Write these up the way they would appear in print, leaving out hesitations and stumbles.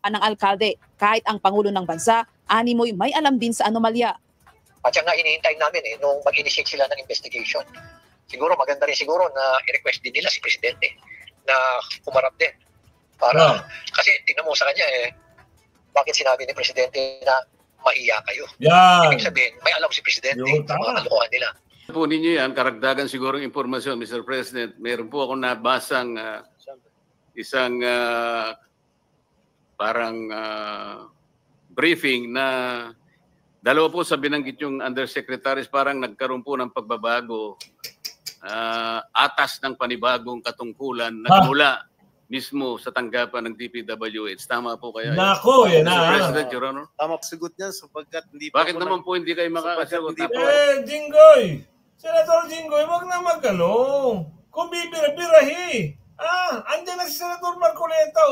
ng alkalde. Kahit ang Pangulo ng Bansa, animoy may alam din sa anomalya. At siya nga inihintay namin nung mag-initiate sila ng investigation. Siguro maganda rin siguro na i-request din nila si Presidente na humarap din. Para, kasi tingnan mo sa kanya bakit sinabi ni Presidente na mahiya kayo? Yan. Ibig sabihin, may alam si Presidente sa mga kalokohan nila. Po ninyo yan, karagdagan siguro impormasyon, Mr. President. Meron po akong nabasang isang briefing na dalawa po sa binanggit yung undersecretaries parang nagkaroon po ng pagbabago. Atas ng panibagong katungkulan nagmula mismo sa tanggapan ng DPWH. Tama po kaya? Nako, yan Mr. President, Your Honor? Tama sagot niya sapagkat hindi Bakit naman po hindi kayo makakasagot? Jinggoy! Senator Jinggoy, wag na magano. Kung bibira-birahi. Andyan na si Senator Marcoleta,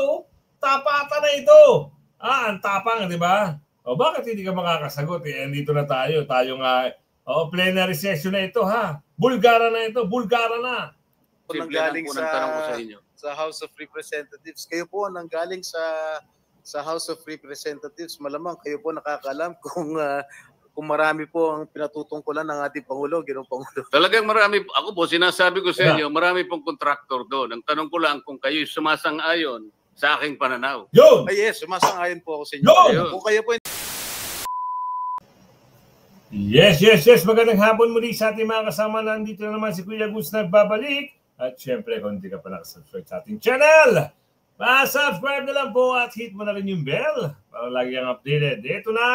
tapatan na ito. Ang tapang, di ba? Bakit hindi ka makakasagot? Andito na tayo. Tayo nga, plenary session na ito, ha? Bulgara na ito. Bulgara na. Nanggaling tanong ko sa inyo. Sa House of Representatives. Kayo po nanggaling sa House of Representatives. Malamang kayo po nakakaalam kung marami po ang pinatutungkulan ng ating Pangulo, Ginoong Pangulo. Talagang marami. Ako po, sinasabi ko sa inyo, marami pong kontraktor doon. Ang tanong ko lang kung kayo sumasang-ayon sa aking pananaw. Yun! Yes, sumasang-ayon po ako sa inyo. Yun! Kung kayo po Yes. Magandang hapon muli sa ating mga kasama. Nandito na naman si Kuya Gus nagbabalik. At syempre, kung hindi ka pa nakasubscribe sa ating channel, subscribe na lang po at hit mo na rin yung bell para lagi ang updated. Ito na!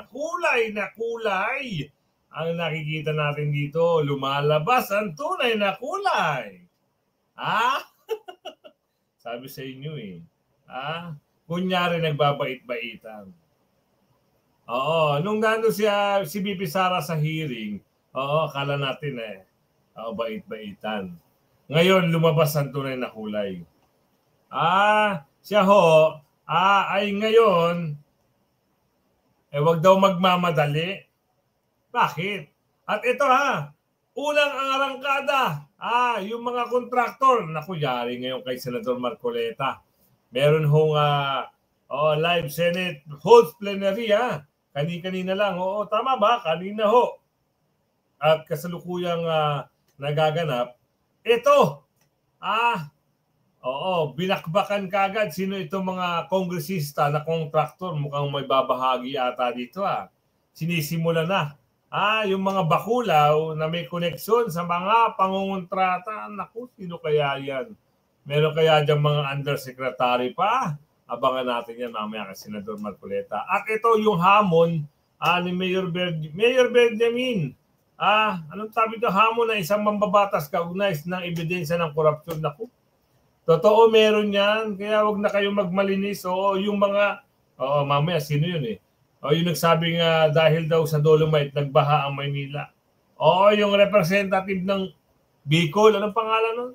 Kulay na kulay! Ang nakikita natin dito, lumalabas ang tunay na kulay. Sabi sa inyo kunyari nagbabait-baitan. Nung nandun si BP Sara sa hearing, akala natin bait-baitan. Ngayon, lumabas ang tunay na kulay. Siya ay ngayon, wag daw magmamadali. Bakit? At ito unang ang arangkada. Yung mga kontraktor, yari ngayon kay Senator Marcoleta. Meron hong live Senate holds plenary Kani-kanina lang. Tama ba? Kanina ho. At kasalukuyang nagaganap. Ito, binakbakan kagad sino itong mga kongresista na kontraktor. Mukhang may babahagi ata dito Sinisimula na. Yung mga bakulaw na may koneksyon sa mga pangungontrata. Naku, sino kaya yan? Meron kaya dyan mga undersecretary pa? Abangan natin yan mamaya kay Senador Marcoleta. At ito yung hamon ni Mayor Benjamin. Anong sabi ito? Hamon na isang mambabatas kaugnay ng ebidensya ng korupsyon. Naku, totoo meron yan. Kaya wag na kayo magmalinis. Yung mga, mamaya sino yun yung nagsabing dahil daw sa Dolomite nagbaha ang Maynila. Yung representative ng Bicol. Anong pangalan nun?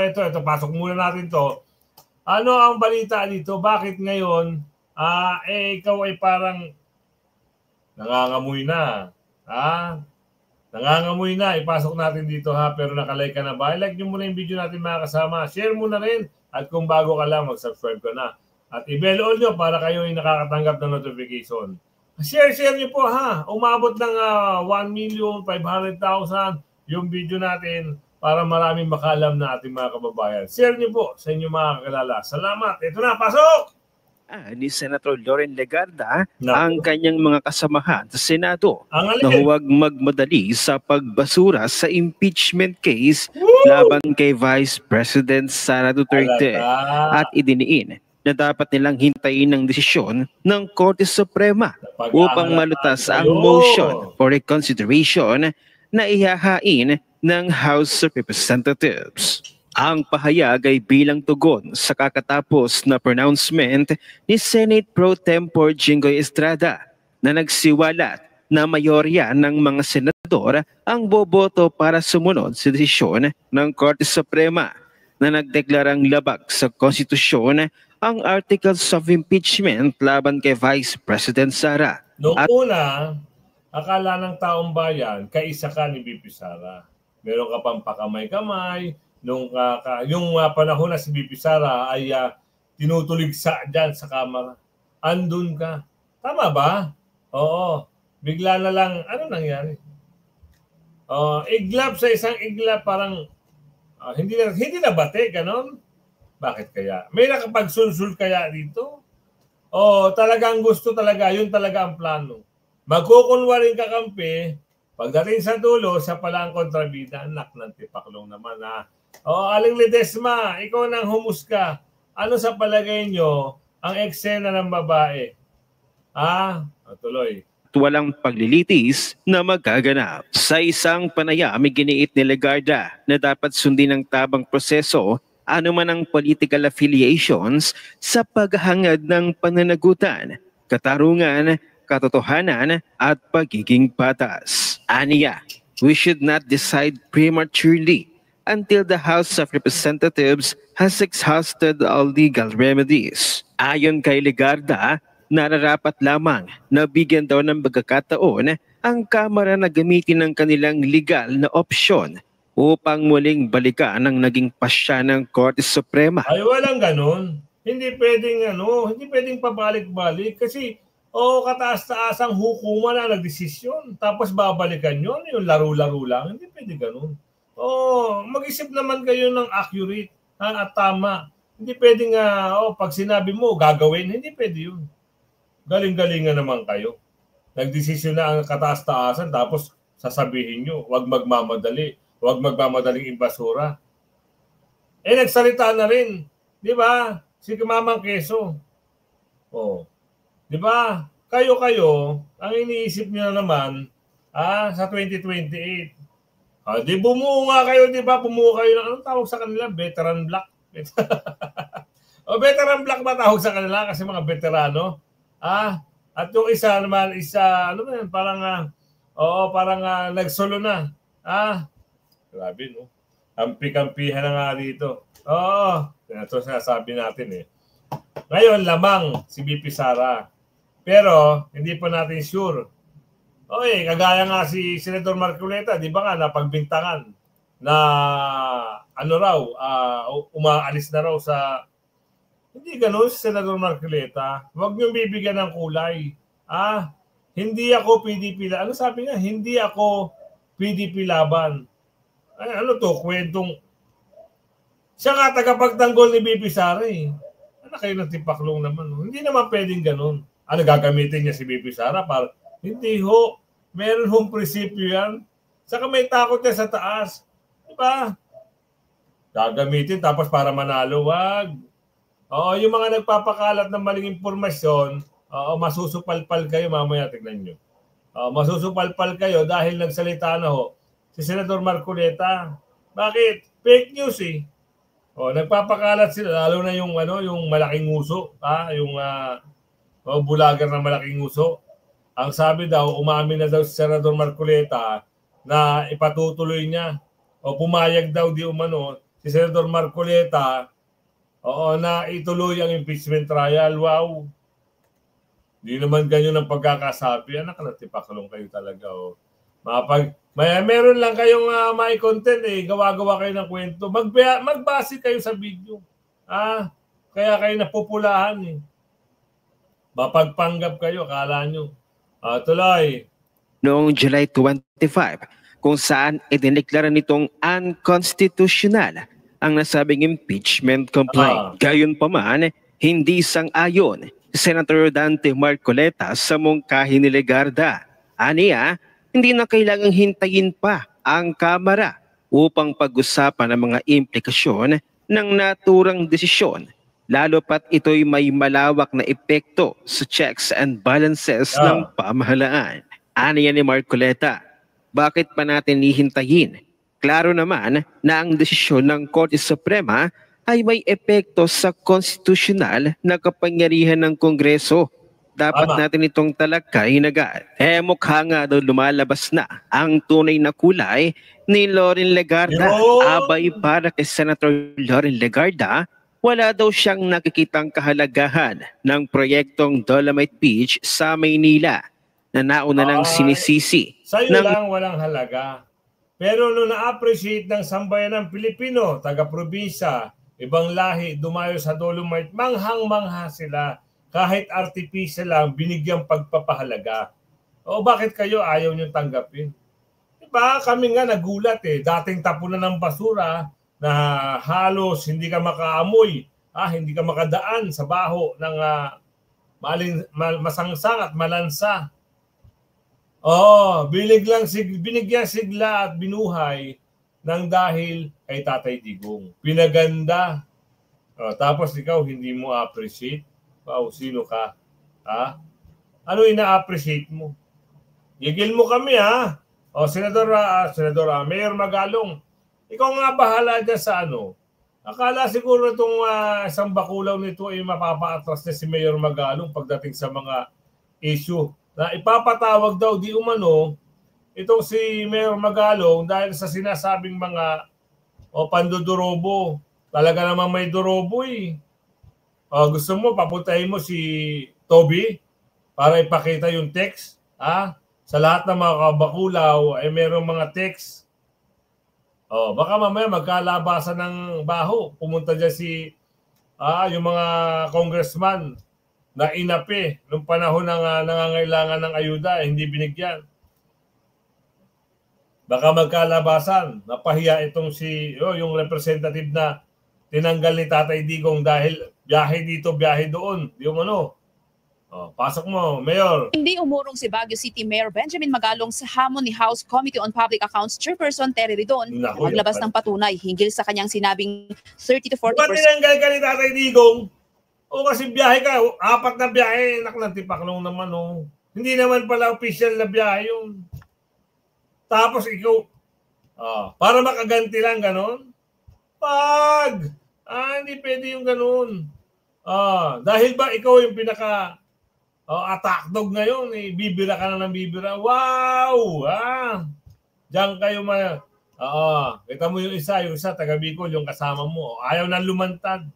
Ito. Pasok muna natin to. Ano ang balita dito? Bakit ngayon, ikaw ay parang nangangamoy na. Nangangamoy na. Ipasok natin dito pero nakalike ka na ba? I-like nyo muna yung video natin mga kasama. Share mo na rin. At kung bago ka lang, mag-subscribe ka na. At i-bell all nyo para kayo ay nakakatanggap ng notification. Share nyo po Umabot ng 1,500,000 yung video natin para maraming makalam na ating mga kababayan. Share nyo po sa inyong mga kakilala. Salamat. Ito na, pasok! Ni Senator Loren Legarda ang kanyang mga kasamahan sa Senado na huwag magmadali sa pagbasura sa impeachment case laban kay Vice President Sara Duterte at idiniin na dapat nilang hintayin ng desisyon ng Korte Suprema upang malutas ang motion for reconsideration na ihahain ng House of Representatives. Ang pahayag ay bilang tugon sa kakatapos na pronouncement ni Senate Pro Tempore Jinggoy Estrada na nagsiwalat na mayorya ng mga senador ang boboto para sumunod sa desisyon ng Korte Suprema na nagdeklarang labag sa konstitusyon ang Articles of Impeachment laban kay Vice President Sara. Noong una, akala ng taong bayan, kaisa ka ni BP Sara. Meron ka pang pakamay-kamay. Yung panahon na si BP Sara ay tinutuligsa dyan sa kamera. Andun ka. Tama ba? Oo. Bigla na lang, ano nangyari? Iglap sa isang iglap, parang hindi na bate, ganon. Bakit kaya? May nakapagsulsul kaya dito? Talagang gusto talaga, yun talaga ang plano. Magkukunwaring kakampi, pagdating sa dulo, siya pala ang kontrabida. Anak ng tipaklong naman, ha? Aling Ledesma, ikaw nang humusga. Ano sa palagay nyo ang eksena ng babae? Tuloy. Walang paglilitis na magaganap. Sa isang panayam, giniit ni Legarda na dapat sundin ng tabang proseso anuman ang political affiliations sa paghahangad ng pananagutan, katarungan, katotohanan at pagiging patas. Aniya, we should not decide prematurely until the House of Representatives has exhausted all legal remedies. Ayon kay Legarda, nararapat lamang na bigyan daw ng pagkakataon ang Kamara na gamitin ng kanilang legal na opsyon upang muling balikan ang naging pasya ng Korte Suprema. Ay, walang ganun. Hindi pwedeng pabalik-balik kasi kataas-taasang hukuman na nagdesisyon tapos babalikan yun, yung laro-laro lang. Hindi pwede ganun. Mag-isip naman kayo ng accurate at tama. Hindi pwedeng pag sinabi mo, gagawin. Hindi pwede yun. Galing-galingan naman kayo. Nagdesisyon na ang kataas-taasan tapos sasabihin nyo, huwag magmamadali. Huwag magmamadaling imbasura. Nagsalita na rin. Di ba? Si Mamang Quezon. Di ba? Kayo, ang iniisip niyo na naman, sa 2028. Di bumuha kayo, di ba? Bumuha kayo ng, anong tawag sa kanila? Veteran Black. Veteran Black ba tawag sa kanila? Kasi mga veterano. At yung isa naman, parang nagsolo na. Grabe, no? Kampi-kampihan na nga dito. Ito sinasabi natin eh. Ngayon, lamang si BP Sara. Pero, hindi pa natin sure. Kagaya nga si Senator Marcoleta, di ba nga, napagbintangan na umaalis na raw sa... Hindi ganun si Senator Marcoleta. Huwag niyong bibigyan ng kulay. Hindi ako PDP laban. Ano sabi niya? Hindi ako PDP laban. Ano to? Kwentong... Siya nga tagapagtanggol ni BP Sara eh. Ano kayo ng tipaklong naman? No? Hindi naman pwedeng ganun. Gagamitin niya si BP Sara para... Hindi ho. Meron hong prinsipyo yan. Saka may takot niya sa taas. Diba? Gagamitin tapos para manalo. Wag. Yung mga nagpapakalat ng maling impormasyon, masusupalpal kayo mamaya, tignan nyo. Masusupalpal kayo dahil nagsalita na ho si Senator Marcoleta. Bakit? Fake news eh. Nagpapakalat sila, lalo na yung malaking uso, yung bulagar na malaking uso. Ang sabi daw, umamin na daw si Senator Marcoleta na ipatutuloy niya o pumayag daw di umano si Senator Marcoleta na ituloy ang impeachment trial. Wow. Hindi naman ganyan ang pagkakasabi. Tipaklong kayo talaga. Meron lang kayong may content eh. Gawa-gawa kayo ng kwento. Magbase kayo sa video. Kaya kayo napupulahan eh. Mapagpanggap kayo, akala nyo. Tuloy. Noong July 25, kung saan idineklara nitong unconstitutional ang nasabing impeachment complaint. Gayunpaman, hindi sang-ayon si Senator Dante Marcoleta sa mungkahi ni Legarda. Aniya, hindi na kailangang hintayin pa ang Kamara upang pag-usapan ang mga implikasyon ng naturang desisyon, lalo pat ito'y may malawak na epekto sa checks and balances ng pamahalaan. Aniya ni Marcoleta, bakit pa natin hihintayin? Klaro naman na ang desisyon ng Korte Suprema ay may epekto sa konstitusyonal na kapangyarihan ng Kongreso. Dapat natin itong talakayin agad. Mukha nga daw lumalabas na ang tunay na kulay ni Loren Legarda. Abay, para kay Senator Loren Legarda, wala daw siyang nakikitang kahalagahan ng proyektong Dolomite Beach sa Maynila na nauna ng sinisisi. Sa'yo lang walang halaga. Pero nung na-appreciate ng sambayan ng Pilipino, taga-probinsya, ibang lahi, dumayo sa Dolomite, manghang-mangha sila. Kahit artificial lang, binigyang pagpapahalaga. O bakit kayo ayaw nyo tanggapin? Diba? Kami nga nagulat eh. Dating tapunan ng basura na halos hindi ka makaamoy, hindi ka makadaan sa baho ng masangsang at malansa. Binigyan sigla at binuhay ng dahil kay Tatay Digong. Pinaganda. Tapos ikaw hindi mo appreciate. Wow, sino ka? Ha? Ano ina-appreciate mo? Gigil mo kami ha? Senador Mayor Magalong, ikaw nga bahala dyan sa ano. Akala siguro itong isang bakulaw nito ay mapapaatras na si Mayor Magalong pagdating sa mga issue na ipapatawag daw di umano itong si Mayor Magalong dahil sa sinasabing mga pandudorobo. Talaga naman may dorobo eh. Gusto mo, papuntahin mo si Toby para ipakita yung text. Sa lahat ng mga kabakulaw ay mayroong mga text. Baka mamaya magkalabasan ng baho. Pumunta dyan yung mga congressman na inapi nung panahon ng nangangailangan ng ayuda, hindi binigyan. Baka magkalabasan. Napahiya itong yung representative na tinanggal ni Tatay Digong dahil biyahe dito, biyahe doon. Di umano. Pasok mo, Mayor. Hindi umurong si Baguio City Mayor Benjamin Magalong sa hamon ni House Committee on Public Accounts Chairperson Terry Ridon na maglabas ng patunay hinggil sa kanyang sinabing 30 to 40%. Ba't tinanggal ka ni Tatay Digong? Kasi biyahe ka, 4 na biyahe, naklatipaklong naman Hindi naman pala official na biyahe yun. Tapos ikaw, para makaganti lang ganon? Hindi pwede yung ganon. Dahil ba ikaw yung pinaka attack dog ngayon, bibira ka na ng bibira. Wow! Diyan kayo kita mo yung isa taga Bicol, yung kasama mo. Ayaw na lumantad.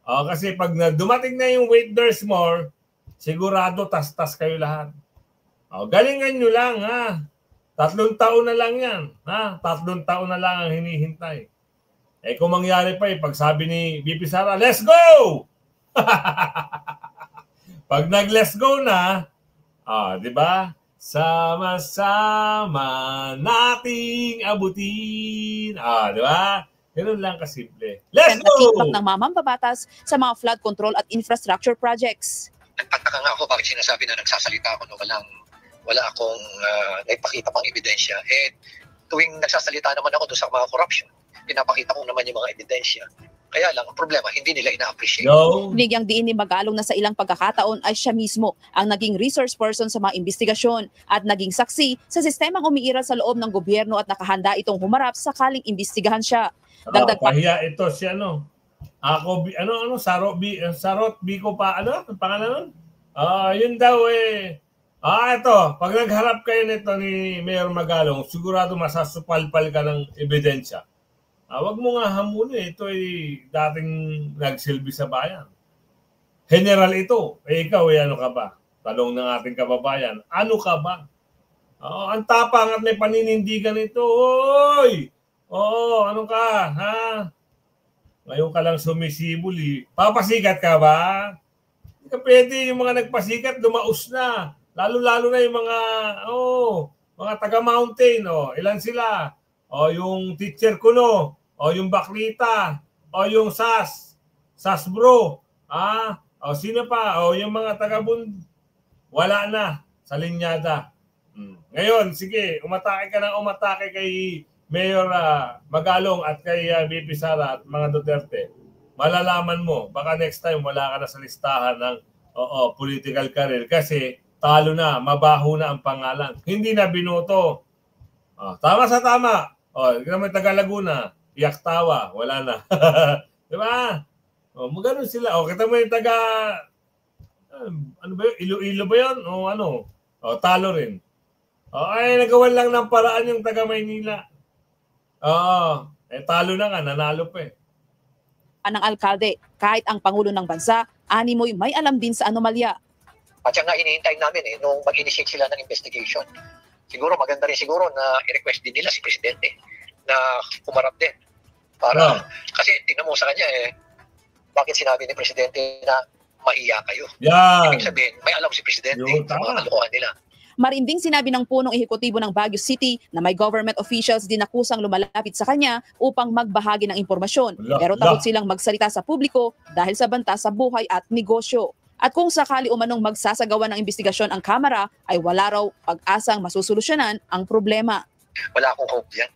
Kasi pag dumating na yung wait there's more, sigurado tas-tas kayo lahat. Galingan nyo lang, 3 taon na lang yan. 3 taon na lang ang hinihintay. Kung mangyari pa pag sabi ni VP Sara, let's go! Pag nag-let's go na, di ba? Sama-sama nating abutin. Di ba? Ganun lang kasimple. Let's go! Feedback ng mamambabatas sa mga flood control at infrastructure projects. Nagtataka nga ako bakit sinasabi na nagsasalita ako na wala akong naipakita pang ebidensya. Tuwing nagsasalita naman ako doon sa mga corruption, pinapakita ko naman yung mga ebidensya. Kaya lang, ang problema, hindi nila ina-appreciate. Binigyang diin ni Magalong na sa ilang pagkakataon ay siya mismo ang naging resource person sa mga investigasyon at naging saksi sa sistemang umiiral sa loob ng gobyerno at nakahanda itong humarap sakaling imbestigahan siya. Dagdag pa. Pahiya ito si Sarot Biko pa, ang pangalan nun? Yun daw ito, pag nagharap kayo nito ni Mayor Magalong, sigurado masasupalpal ka ng ebidensya. Wag mo nga hamunin. Ito ay dating nagsilbi sa bayan. General ito. Ikaw, ano ka ba? Talong ng ating kababayan. Ano ka ba? Ang tapang at may paninindigan ito. Hoy! Ano ka? Ngayon ka lang sumisibol. Papasikat ka ba? Hindi ka pwede. Yung mga nagpasikat, dumaos na. Lalo-lalo na yung mga taga-mountain. Ilan sila? Yung teacher ko yung Baklita, yung SAS bro, sino pa, yung mga taga-bund, wala na sa linyada. Ngayon, sige, umatake ka ng umatake kay Mayor Magalong at kay VP Sara at mga Duterte. Malalaman mo, baka next time wala ka na sa listahan ng political career kasi talo na, mabaho na ang pangalan. Hindi na binoto. Tama sa tama. Tignan mo yung taga Laguna, iyak tawa, wala na. Diba? Magano sila. Kita mo yung taga, ano ba yun? Iloilo ba yun? Talo rin. Nagawan lang ng paraan yung taga Maynila. Talo na nga, nanalo pa Ng alkalde, kahit ang Pangulo ng Bansa, animoy may alam din sa anomalya. At yan nga hinihintay namin nung mag-initiate sila ng investigation. Siguro maganda rin siguro na i-request din nila si Presidente na kumarap din Para, kasi tingnan mo sa kanya bakit sinabi ni Presidente na maiya kayo? Yan. Ibig sabihin, may alam si Presidente Yun, sa mga kalokohan nila. Marinding sinabi ng punong ehekutibo ng Baguio City na may government officials din na kusang lumalapit sa kanya upang magbahagi ng impormasyon. Pero takot silang magsalita sa publiko dahil sa banta sa buhay at negosyo. At kung sakali umanong magsasagawa ng investigasyon ang Kamara, ay wala raw pag-asang masusolusyonan ang problema. Wala akong hope yan.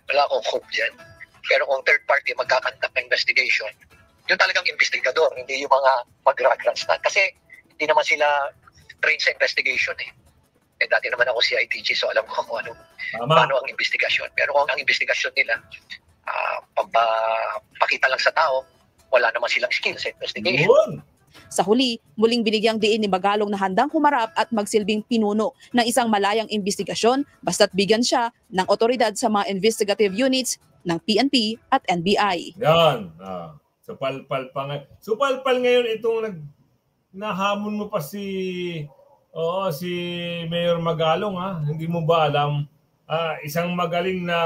Wala akong hope yan. Pero kung third party magkakandak ng investigation, yun talagang investigador, hindi yung mga mag-grandstand. Kasi hindi naman sila trained sa investigation dati naman ako CITG, so alam ko kung paano ang investigasyon. Pero kung ang investigasyon nila, pakita lang sa tao, wala naman silang skills sa investigation. Yun. Sa huli, muling binigyang diin ni Magalong na handang humarap at magsilbing pinuno ng isang malayang investigasyon basta't bigyan siya ng otoridad sa mga investigative units ng PNP at NBI. Yan. Supalpal pa ngayon. Supalpal ngayon itong nahamon mo pa si Mayor Magalong Hindi mo ba alam? Isang magaling na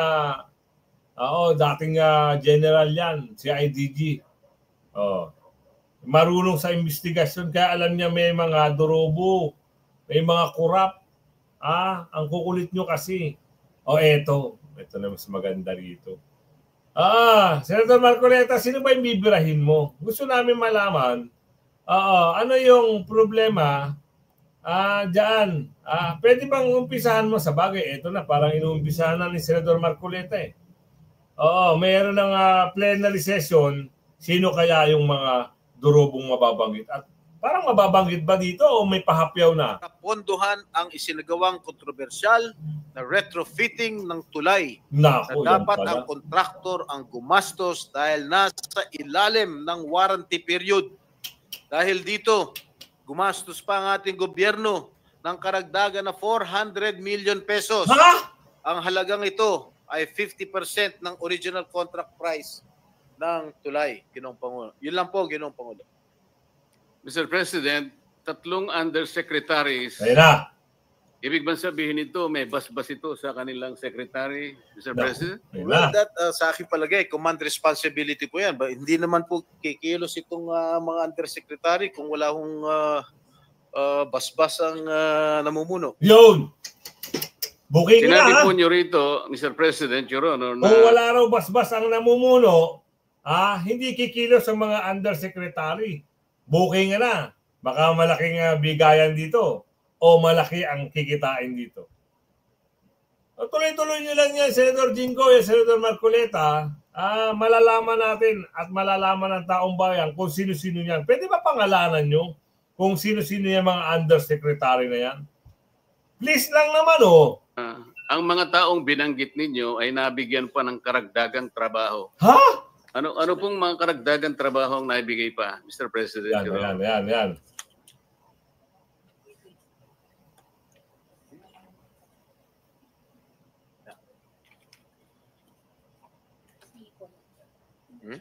dating general yan, si IDG. Marunong sa investigasyon kaya alam niya may mga dorobo, may mga kurap. Ang kukulit nyo kasi. Ito na mas maganda rito. Senator Marcoleta, sino ba yung bibirahin mo? Gusto namin malaman, ano yung problema dyan? Pwede bang umpisahan mo sa bagay? Ito na, parang inuumpisahan na ni Senator Marcoleta mayroon ng plenary session, sino kaya yung mga durobong mababanggit? At parang mababanggit ba dito o may pahapyaw na? Pondohan ang isinagawang kontrobersyal na retrofitting ng tulay. Naku, na dapat ang kontraktor ang gumastos dahil nasa ilalim ng warranty period. Dahil dito, gumastos pa ang ating gobyerno ng karagdagan na 400 million pesos. Ang halagang ito ay 50% ng original contract price ng tulay, Ginoong Pangulo. Yun lang po, Ginoong Pangulo. Mr. President, 3 undersecretaries. Ayun na. Ibig bang sabihin nito, may basbas ito sa kanilang secretary, Mr. President? Well, that sa aking palagay, command responsibility po yan. Hindi naman po kikilos itong mga undersecretary kung wala hong basbas ang namumuno. Yun! Booking na Sinabi po nyo rito, Mr. President, Your Honor, na kung wala raw basbas ang namumuno, hindi kikilos ang mga undersecretary. Booking na. Baka malaking bigayan dito o malaki ang kikitain dito. Tuloy-tuloy nyo lang yan, Senator Jinggoy at Senator Marcoleta. Malalaman natin at malalaman ng taong bayan kung sino-sino yan. Pwede ba pangalanan nyo kung sino-sino yung mga undersecretary na yan? Please lang naman ang mga taong binanggit ninyo ay nabigyan pa ng karagdagang trabaho. Ano pong mga karagdagang trabaho ang naibigay pa, Mr. President? Yan.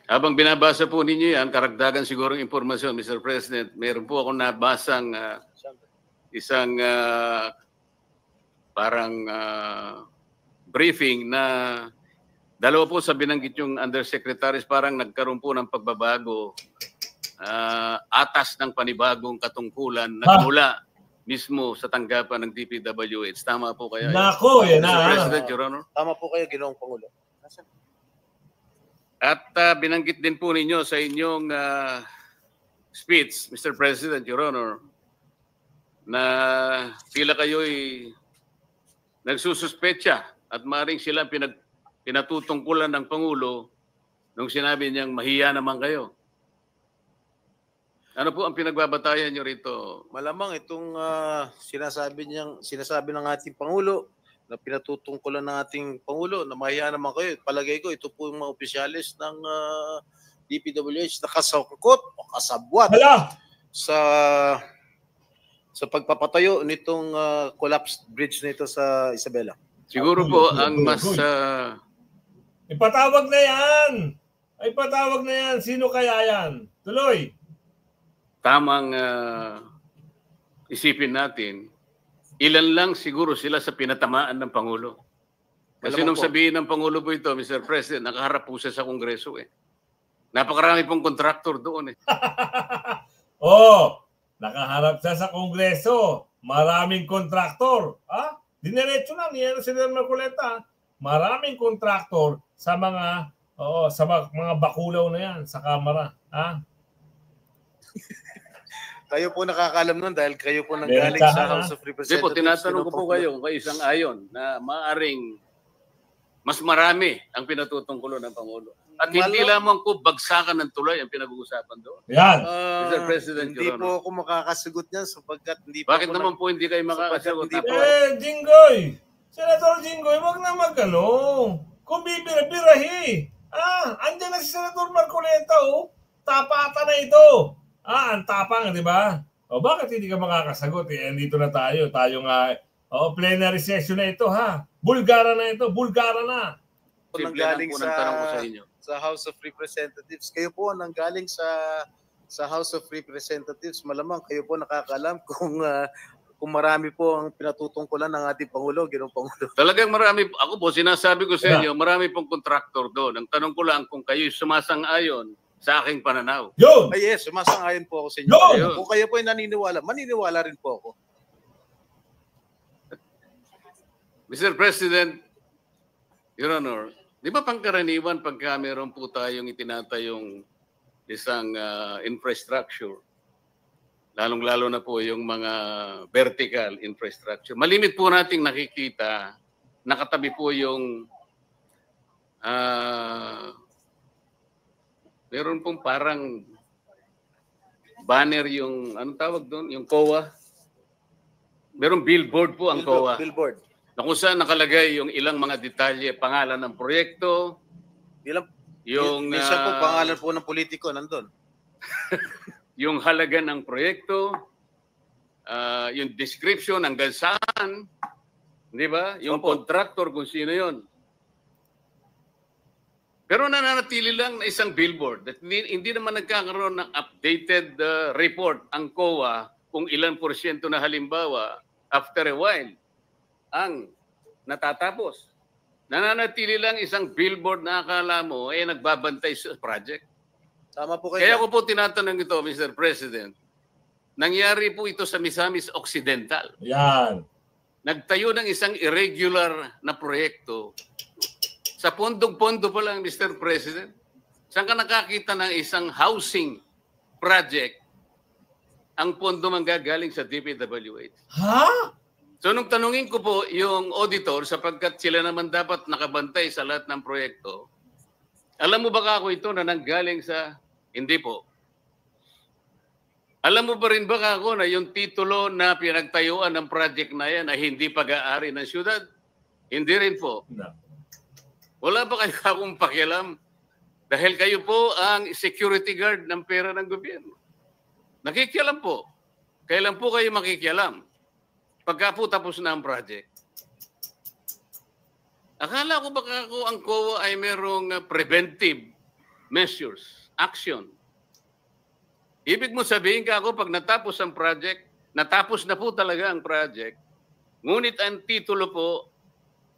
Habang binabasa po ninyo yan, karagdagan sigurong impormasyon, Mr. President, meron po akong nabasang isang briefing na dalawa po sa binanggit yung undersecretaries parang nagkaroon po ng pagbabago, atas ng panibagong katungkulan nagmula mismo sa tanggapan ng DPWH. Tama po kaya? Nako, yan Mr. President, Your Honor? Tama po kayo, Ginoong Pangulo. At binanggit din po ninyo sa inyong speech, Mr. President, Your Honor, na sila kayo'y nagsususpetsa at maring sila pinatutungkulan ng Pangulo nung sinabi niyang mahiya naman kayo. Ano po ang pinagbabatayan niyo rito? Malamang itong sinasabi ng ating Pangulo na pinatutungkulan ng ating Pangulo na mahiya naman kayo. Palagay ko, ito po yung mga opisyalis ng DPWH na kasangkot o kasabwat sa pagpapatayo nitong collapsed bridge nito sa Isabela. Siguro po ang mas... Ipatawag na yan! Ipatawag na yan! Sino kaya yan? Tuloy! Tamang isipin natin, ilan lang siguro sila sa pinatamaan ng Pangulo. Kasi nung sabihin ng Pangulo po ito, Mr. President, nakaharap po siya sa Kongreso eh. Napakarami pong kontraktor doon eh. Nakaharap siya sa Kongreso. Maraming kontraktor. Dinerecho na niya si Marcoleta. Maraming kontraktor sa mga mga bakulaw na yan sa Kamara. Kayo po nakakalam nun dahil kayo po nanggaling sa House of Representatives. Hindi po, tinatanong ko po kayo kung isang ayon na maaring mas marami ang pinatutungkulo ng Pangulo. At hindi lamang po bagsakan ng tulay ang pinag-uusapan doon. Yan. Mr. President, hindi po ako makakasagot niyan sapagkat hindi po Bakit naman po hindi kayo makakasagot? Jinggoy! Senator Jinggoy, wag na magano. Kung bibira-birahi. Andyan na si Senator Marcoleta, tapatan na ito. Ang tapang, di ba? Bakit hindi ka makakasagot? Andito na tayo. Tayo nga, plenary session na ito, Bulgara na ito. Bulgara na. Nanggaling sa House of Representatives. Kayo po nanggaling sa House of Representatives. Malamang kayo po nakakalam kung marami po ang pinatutungkulan ng ating Pangulo, Ginoong Pangulo. Talagang marami. Ako po, sinasabi ko sa inyo, marami pong kontraktor doon. Ang tanong ko lang kung kayo sumasang-ayon sa aking pananaw. Yun! Yes, sumasang-ayon po ako sa inyo. Yun! Kung kayo po ay naniniwala, maniniwala rin po ako. Mr. President, Your Honor, di ba pangkaraniwan pagka meron po tayong itinatayong isang infrastructure, lalong-lalo na po yung mga vertical infrastructure, malimit po nating nakikita, nakatabi po yung meron pong parang banner yung, anong tawag doon? Yung COA. Meron billboard po ang COA. Billboard. Na kung saan nakalagay yung ilang mga detalye, pangalan ng proyekto. Minsan po pangalan po ng politiko nandun. Yung halaga ng proyekto, yung description hanggang saan, di ba? Yung contractor kung sino yon. Pero nananatili lang na isang billboard. Hindi naman nagkakaroon ng updated report ang COA kung ilan porsyento na halimbawa after a while ang natatapos. Nananatili lang isang billboard na akala mo nagbabantay sa project. Tama po kayo. Kaya ko po tinatanong ito, Mr. President. Nangyari po ito sa Misamis Occidental. Yan. Nagtayo ng isang irregular na proyekto. Sa pondong-pondo pa lang, Mr. President. Saan ka nakakita ng isang housing project ang pondo manggagaling sa DPWH? So nung tanungin ko po yung auditor, sapagkat sila naman dapat nakabantay sa lahat ng proyekto, alam mo ba ako ito na nanggaling sa... Hindi po. Alam mo ba rin ba ako na yung titulo na pinagtayuan ng project na yan ay hindi pag-aari ng syudad? Hindi rin po. No. Wala ba kayo akong pakialam? Dahil kayo po ang security guard ng pera ng gobyerno. Nakikialam po. Kailan po kayo makikialam? Pagka po tapos na ang project. Akala ko baka ako ang COA ay merong preventive measures, action. Ibig mo sabihin ka ako pag natapos ang project, natapos na po talaga ang project, ngunit ang titulo po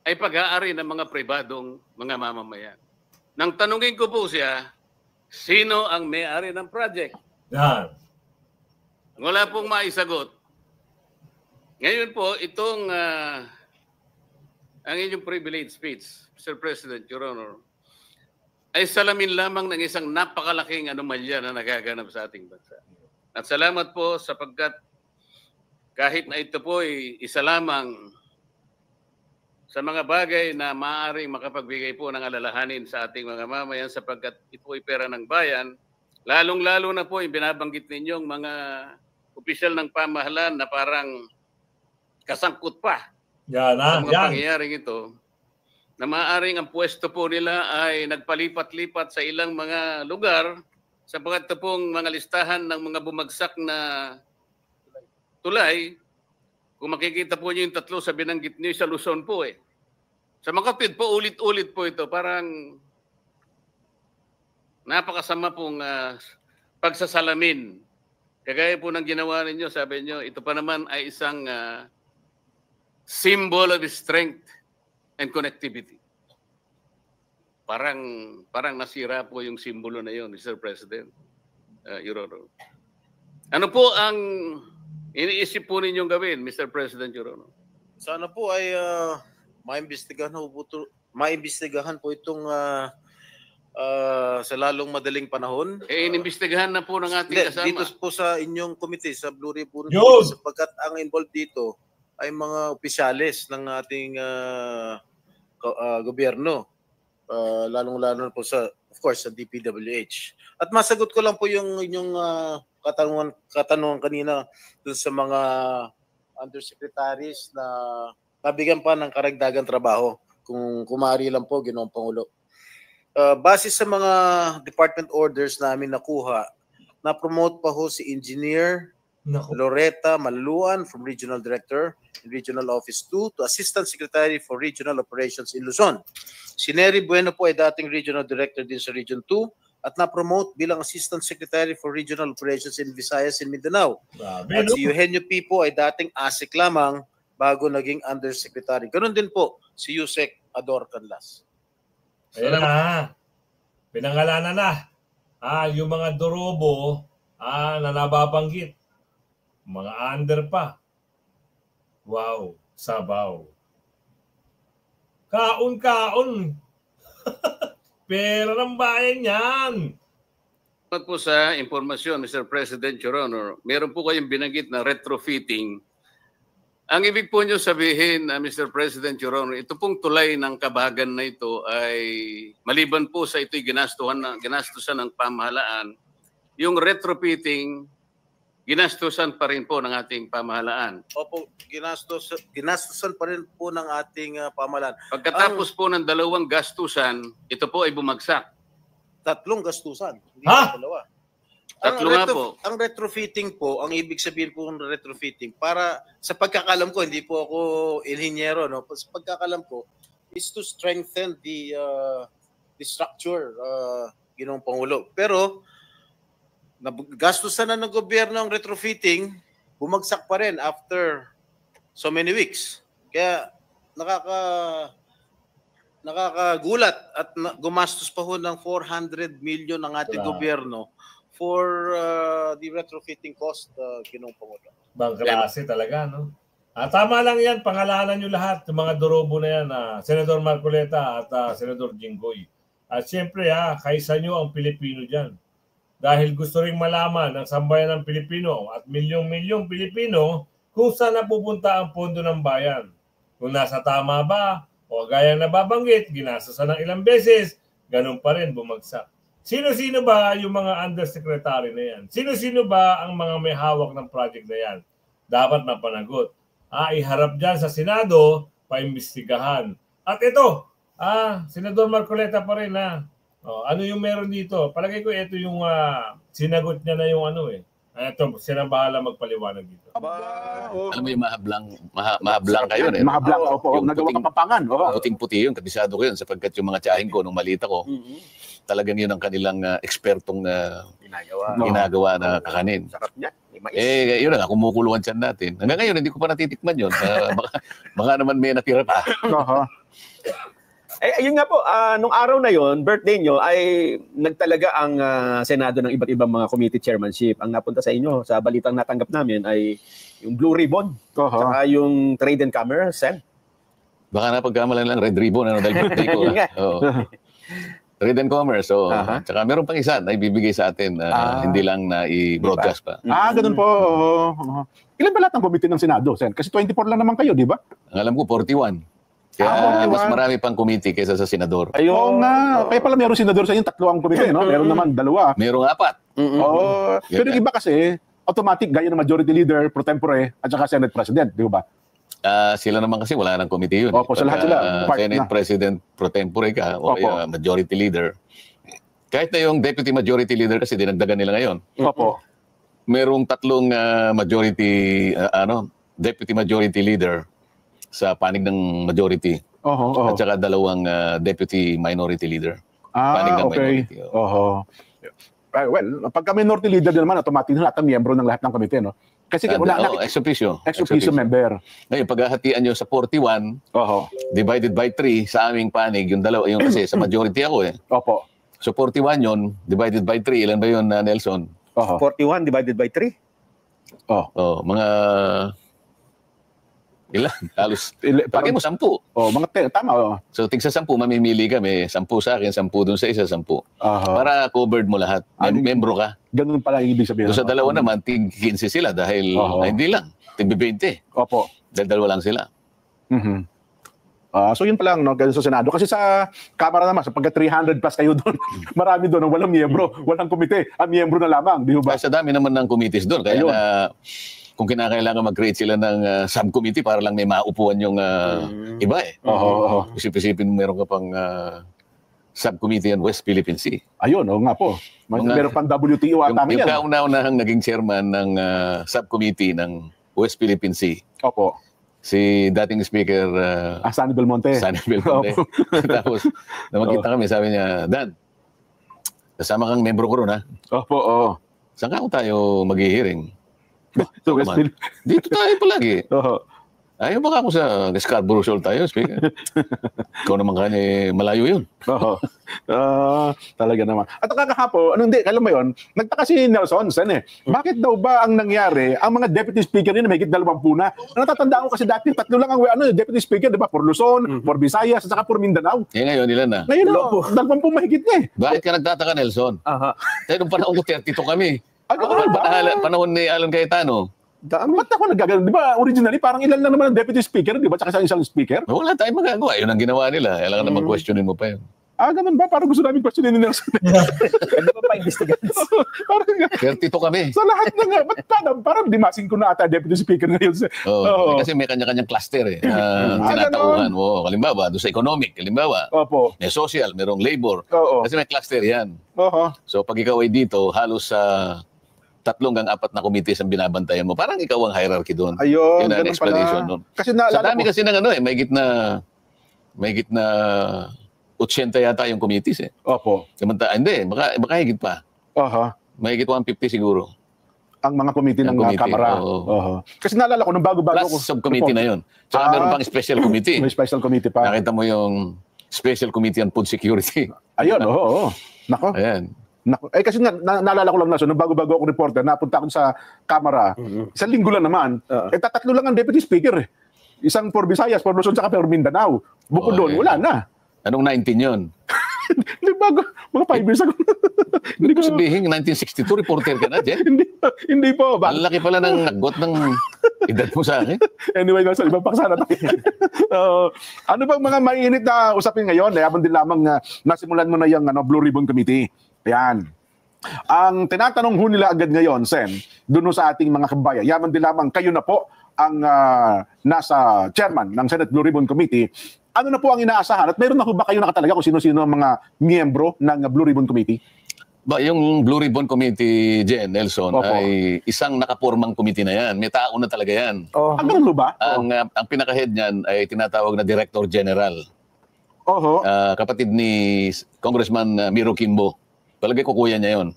ay pag-aari ng mga pribadong mga mamamayan. Nang tanungin ko po siya, sino ang may-ari ng project? Yan. Wala pong maisagot. Ngayon po, itong ang inyong privilege speech, Mr. President, Your Honor, ay salamin lamang ng isang napakalaking anomalya na nagaganap sa ating bansa. At salamat po sapagkat kahit na ito po ay isa lamang sa mga bagay na maaaring makapagbigay po ng alalahanin sa ating mga mamayan sapagkat ito ay pera ng bayan, lalong-lalo na po yung binabanggit ninyong mga opisyal ng pamahalaan na parang kasangkot pa sa mga pangyayaring ito, na maaaring ang pwesto po nila ay nagpalipat-lipat sa ilang mga lugar sapagkat ito pong mga listahan ng mga bumagsak na tulay. Kung makikita po niyo yung tatlo sa binanggit niyo sa Luzon po Sa Makapid po, ulit-ulit po ito. Parang napakasama pong pagsasalamin. Kagaya po ng ginawa ninyo, sabi niyo, ito pa naman ay isang symbol of strength and connectivity. parang nasira po yung simbolo na yun, Mr. President, Your Honor. Ano po ang iniisip po ninyong gawin, Mr. President, Your Honor? Sana po ay maimbestigahan po itong sa lalong madaling panahon. Inimbestigahan na po ng ating kasama. Dito po sa inyong committee, sa Blue Ribbon, sapagkat ang involved dito ay mga opisyalis ng ating gobyerno. Lalong-lalo po of course, sa DPWH. At masagot ko lang po yung inyong katanungan kanina dun sa mga undersecretaries na nabigyan pa ng karagdagang trabaho. Kung kumari lang po, Ginoong Pangulo. Base sa mga department orders namin nakuha, na-promote pa ho si Engineer Loretta Malaluan from Regional Director in Regional Office 2 to Assistant Secretary for Regional Operations in Luzon. Si Nery Bueno po ay dating Regional Director din sa Region 2 at na-promote bilang Assistant Secretary for Regional Operations in Visayas and Mindanao. At si Eugenio P. po ay dating ASIC lamang bago naging Undersecretary. Ganon din po si Yusek Ador Canlas. Ayan na. Pinangalanan na. Yung mga dorobo na nababanggit. Mga under pa. Wow. Sabaw. Kaon-kaon. Pera ng bayan yan. Salamat po sa impormasyon, Mr. President, Your Honor. Meron po kayong binanggit na retrofitting. Ang ibig po nyo sabihin, Mr. President, Your Honor, ito pong tulay ng Kabagan na ito ay maliban po sa ito'y ginastusan ng pamahalaan, yung retrofitting, ginastusan pa rin po ng ating pamahalaan. Opo, ginastusan pa rin po ng ating pamahalaan. Pagkatapos po ng 2 gastusan, ito po ay bumagsak. 3 gastusan, hindi dalawa. Ang retrofitting po, ang ibig sabihin po ng retrofitting, para sa pagkakalam ko, hindi po ako inhinyero, no? Sa pagkakalam ko, is to strengthen the structure, Ginoong Pangulo. Pero, gastusan na ng gobyerno ang retrofitting, bumagsak pa rin after so many weeks. Kaya, nakakagulat at gumastos pa ho ng 400 million ng ating gobyerno for the retrofitting cost, Ginoong Pangulo. Bang klase talaga, no? Tama lang yan, pangalanan nyo lahat, yung mga dorobo na yan, Senador Marcoleta at Senador Jinggoy. At siyempre, kaisa nyo ang Pilipino dyan. Dahil gusto rin malaman ng sambayan ng Pilipino at milyong-milyong Pilipino kung saan napupunta ang pondo ng bayan. Kung nasa tama ba, o gaya na nababanggit, ginastosan ng ilang beses, ganun pa rin bumagsak. Sino-sino ba yung mga undersecretary na yan? Sino-sino ba ang mga may hawak ng project na yan? Dapat mapanagot. Iharap dyan sa Senado, paimbestigahan. At ito, Senador Marcoleta pa rin ano yung meron dito? Palagay ko ito yung sinagot niya na yung Ito, sila bahala magpaliwanag dito. Alam mo yung mahablang kayo. Mahablang ka po. Nagawa kapapangan. Puting-puti yun. Kabisado ko yun sapagkat yung mga tsahin ko nung malita ko, talagang yun ang kanilang ekspertong ginagawa na kakanin. Sarap niya. Yun na nga, kumukulungan siya natin. Hanggang ngayon, hindi ko pa natitikman yun. Baka naman may natira pa. Ayun nga po, nung araw na yon, birthday nyo, ay nagtalaga ang Senado ng iba't ibang mga committee chairmanship. Ang napunta sa inyo, sa balitang natanggap namin, ay yung Blue Ribbon, saka yung Trade and Commerce, Sen. Baka napagkamalan lang Red Ribbon, dahil birthday ko. Trade and Commerce, tsaka meron pang isa na ibibigay sa atin, hindi lang na i-broadcast pa. Ganun po. Ilan ba lahat ng committee ng Senado, Sen? Kasi 24 lang naman kayo, di ba? Ang alam ko, 41. Kaya mas marami pang committee kaysa sa senador. Oo nga. Kaya pala meron senador sa inyo, 3 ang committee, no? Meron naman 2. Merong 4. Pero yung iba kasi, automatic, gaya ng majority leader, pro tempore, at saka Senate President, di ba? Sila naman kasi wala nang committee yun. Opo, sa lahat sila. Senate President pro tempore ka o kaya majority leader. Kahit na yung deputy majority leader kasi dinagdagan nila ngayon. Opo. Merong 3 deputy majority leader sa panig ng majority. At saka 2 deputy minority leader. Panig ng minority. Well, pagka minority leader din naman, automatic na lahat ng miyembro ng lahat ng komite, no? Kasi ex officio. Ex officio member. Ngayon, paghahatian nyo sa 41, divided by 3 sa aming panig, yung dalawa, yung kasi sa majority ako eh. Opo. So 41 yun, divided by 3, ilan ba yun, Nelson? 41 divided by 3? Mga ilan? Halos. Pagay mo 10. Tama. So tigsa 10, mamimili kami. 10 sa akin, 10 dun sa isa, 10. Para covered mo lahat. Membro ka. Ganun pala yung ibig sabihin. So sa dalawa naman, tig 15 sila dahil hindi lang. Tig 20. Opo. Dahil dalawa lang sila. So yun pa lang, no, ganun sa Senado. Kasi sa Kamara naman, sa pagka 300 plus kayo doon, marami doon, walang miyembro, walang komite, ang miyembro na lamang, di ba? Sa dami naman ng committees doon. Kaya kung kinakailangan mag-create sila ng subcommittee para lang may maupuan yung iba eh. Isip-isipin meron ka pang subcommittee on West Philippine Sea. Ayun, nga po. Meron pang WTO ata yan. Yung kauna-unahang naging chairman ng subcommittee ng West Philippine Sea. Opo. Si dating speaker Sunny Belmonte. Sunny Belmonte. Tapos magkita kami, sabi niya, Dan, kasama kang membro ko ron ha. Opo, Saan ka tayo mag-hearing? So, dito tayo palagi. Ayaw baka ako sa Scarborough Shoal tayo, speaker. Ikaw naman kanya, malayo yun. Talaga naman. At kakahapo, alam mo yun, nagtaka si Nelson Sen bakit daw ba ang nangyari, ang mga deputy speaker nila may higit 20 na? Natatandaan ko kasi dati, 3 lang ang deputy speaker, di ba? For Luzon, for Visayas, at saka for Mindanao. Ngayon, ilan na? Ngayon, 20 mahigit na Bakit ka nagtataka, Nelson? Tayo nung panahon ko, 32 kami. Panahon ni Alan Cayetano. Ba't ako nagagano? Di ba, originally, parang ilan lang naman ang deputy speaker, di ba? Tsaka isang speaker? Wala tayong magagawa. Yun ang ginawa nila. Kailangan naman questionin mo pa yun. Ganun ba? Parang gusto namin questionin ni Nelson. Hindi ba pa-investigate? 32 kami. Sa lahat na nga. Parang dimasin ko na ata deputy speaker ngayon. Kasi may kanya-kanyang cluster eh. Tinatauhan. Halimbawa, doon sa economic. Halimbawa, may social, merong labor. Kasi may cluster yan. So pag ikaw ay dito, halos sa 3 hanggang 4 na committees ang binabantayan mo. Parang ikaw ang hierarchy doon. Ayun, yun ang explanation doon. Sa dami kasi ng may gitna 80 yata yung committees eh. Opo. Hindi, baka higit pa. May higit 150 siguro. Ang mga committee ng Kamara. Kasi naalala ko, nung bago-bago ko. Plus subcommittee na yun. Saka meron pang special committee. May special committee pa. Nakita mo yung special committee on food security. Ayun, Nako. Ayan. Kasi naalala ko lang nung bago-bago ako reporter, napunta ako sa Kamara, isang linggo lang naman, 3 lang ang deputy speaker. Isang for Visayas, for Luzon, saka for Mindanao. Bukod doon, wala na. Anong 19 yun? Mga 5 years ago. Hindi ko sabihin, 1962, reporter ka na, Jen. Hindi po. Ang laki pala ng nagot ng edad mo sa akin. Anyway, nasa ibang paksa na tayo. Ano bang mga mainit na usapin ngayon? Habang din lamang nasimulan mo na yung Blue Ribbon Committee. Ayan. Ang tinatanong ho nila agad ngayon, Sen, doon sa ating mga kabayan, yaman din lamang kayo na po ang nasa chairman ng Senate Blue Ribbon Committee. Ano na po ang inaasahan? At meron na ho ba kayo nakatalaga kung sino-sino ang mga miyembro ng Blue Ribbon Committee? Yung Blue Ribbon Committee, Jen, Nelson, ay isang nakapormang committee na yan. May tao na talaga yan. Ganun ba? Ang pinaka-head niyan ay tinatawag na Director General. Kapatid ni Congressman Miro Kimbo. Palagay ko kuya niya yun.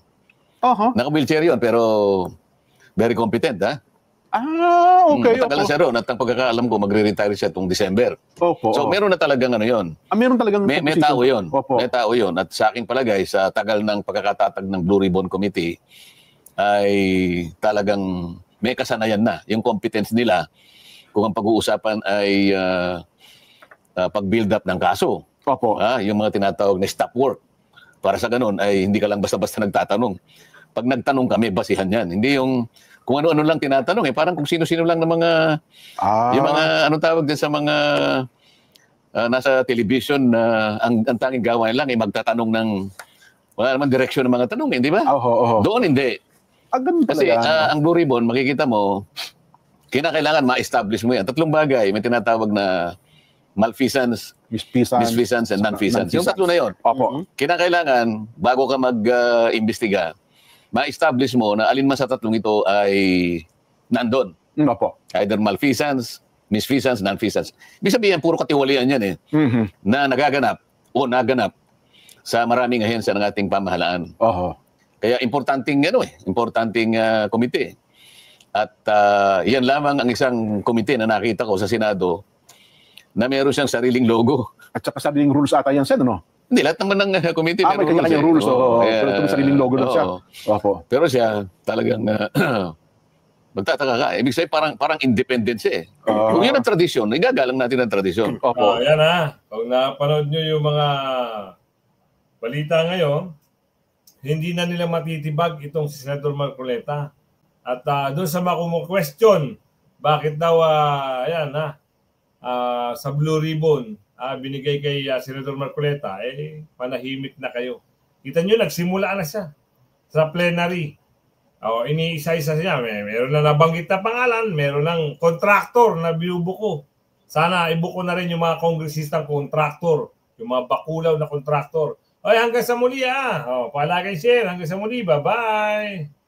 Naka-wheelchair yun, pero very competent, ha? Okay. Matagal na siya roon at ang pagkakaalam ko, magre-retire siya itong December. So, meron na talagang yun. Meron talagang may tao yun. May tao yun. At sa aking palagay, sa tagal ng pagkakatatag ng Blue Ribbon Committee, ay talagang may kasanayan na. Yung competence nila, kung ang pag-uusapan ay pag-build up ng kaso. Yung mga tinatawag na stop work. Para sa ganun, ay hindi ka lang basta-basta nagtatanong. Pag nagtanong ka, may basihan yan. Hindi yung kung ano-ano lang tinatanong. Parang kung sino-sino lang ng mga, yung mga, anong tawag din sa mga nasa television na ang tanging gawain lang ay magtatanong ng, wala naman direksyon ng mga tanong, hindi ba? Doon hindi. Kasi ang Blue Ribbon, makikita mo, kinakailangan ma-establish mo yan. 3 bagay, may tinatawag na malfeasance, misfeasance, and nonfeasance. Yung 3 na yun. Kinakailangan, bago ka mag-imbestiga, ma-establish mo na alin man sa 3 ito ay nandun. Either malfeasance, misfeasance, nonfeasance. Ibig sabihin, puro katiwalian yan eh. Na nagaganap o naganap sa maraming ahensya ng ating pamahalaan. Kaya importanteng komite. At yan lamang ang isang komite na nakita ko sa Senado na meron siyang sariling logo. At saka sariling rules ata yan, Sen, ano? Hindi, lahat naman ng komite may kanya-kanyang rules. Pero ito may sariling logo lang siya. Opo. Pero siya talagang magtataka ka. Ibig sabihin parang independent siya eh. Kung yun ang tradisyon, igagalang natin ang tradisyon. Opo. Yan ha. Kung napanood nyo yung mga balita ngayon, hindi na nila matitibag itong si Senator Marcoleta. At doon sa mga question, bakit daw sa Blue Ribbon binigay kay Senator Marcoleta, panahimik na kayo. Kita nyo, nagsimula na siya sa plenary. Iniisa-isa siya. Meron na nabanggit na pangalan, meron ng kontraktor na binubuko. Sana ibuko na rin yung mga kongresistang kontraktor, yung mga bakulaw na kontraktor. Hanggang sa muli palagay share. Hanggang sa muli. Bye-bye!